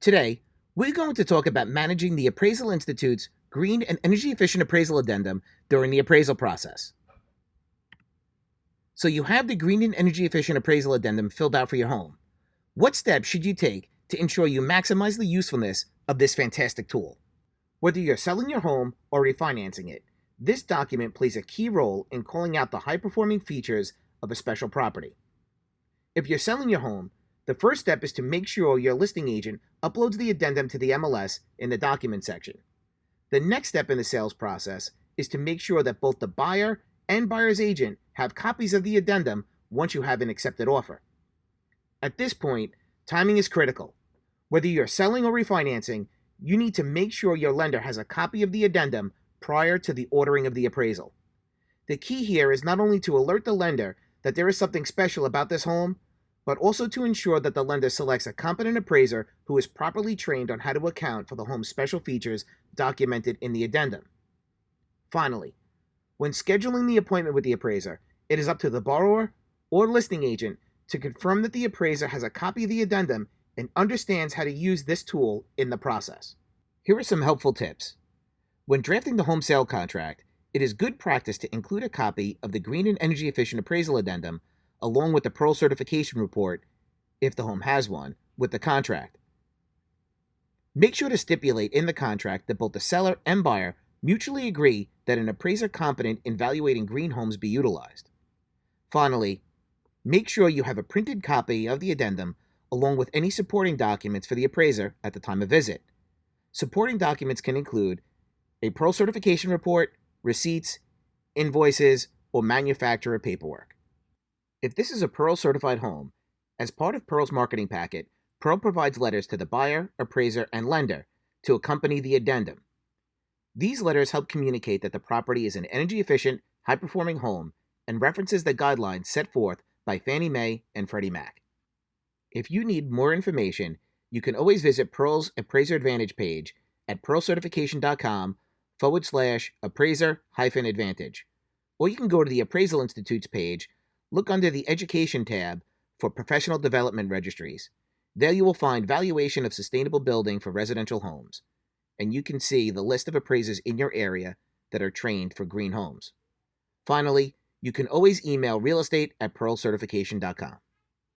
Today, we're going to talk about managing the Appraisal Institute's Green and Energy Efficient Appraisal Addendum during the appraisal process. So you have the Green and Energy Efficient Appraisal Addendum filled out for your home. What steps should you take to ensure you maximize the usefulness of this fantastic tool? Whether you're selling your home or refinancing it, this document plays a key role in calling out the high-performing features of a special property. If you're selling your home, the first step is to make sure your listing agent uploads the addendum to the MLS in the document section. The next step in the sales process is to make sure that both the buyer and buyer's agent have copies of the addendum once you have an accepted offer. At this point, timing is critical. Whether you're selling or refinancing, you need to make sure your lender has a copy of the addendum prior to the ordering of the appraisal. The key here is not only to alert the lender that there is something special about this home, but also to ensure that the lender selects a competent appraiser who is properly trained on how to account for the home's special features documented in the addendum. Finally, when scheduling the appointment with the appraiser, it is up to the borrower or listing agent to confirm that the appraiser has a copy of the addendum and understands how to use this tool in the process. Here are some helpful tips. When drafting the home sale contract, it is good practice to include a copy of the Green and Energy Efficient Appraisal Addendum along with the Pearl Certification Report, if the home has one, with the contract. Make sure to stipulate in the contract that both the seller and buyer mutually agree that an appraiser competent in valuating green homes be utilized. Finally, make sure you have a printed copy of the addendum along with any supporting documents for the appraiser at the time of visit. Supporting documents can include a Pearl Certification Report, receipts, invoices, or manufacturer paperwork. If this is a Pearl certified home, as part of Pearl's marketing packet, Pearl provides letters to the buyer, appraiser, and lender to accompany the addendum. These letters help communicate that the property is an energy-efficient, high-performing home and references the guidelines set forth by Fannie Mae and Freddie Mac. If you need more information, you can always visit Pearl's Appraiser Advantage page at pearlcertification.com/appraiser-advantage. Or you can go to the Appraisal Institute's page, look under the Education tab for Professional Development Registries. There you will find Valuation of Sustainable Building for Residential Homes, and you can see the list of appraisers in your area that are trained for green homes. Finally, you can always email realestate@pearlcertification.com.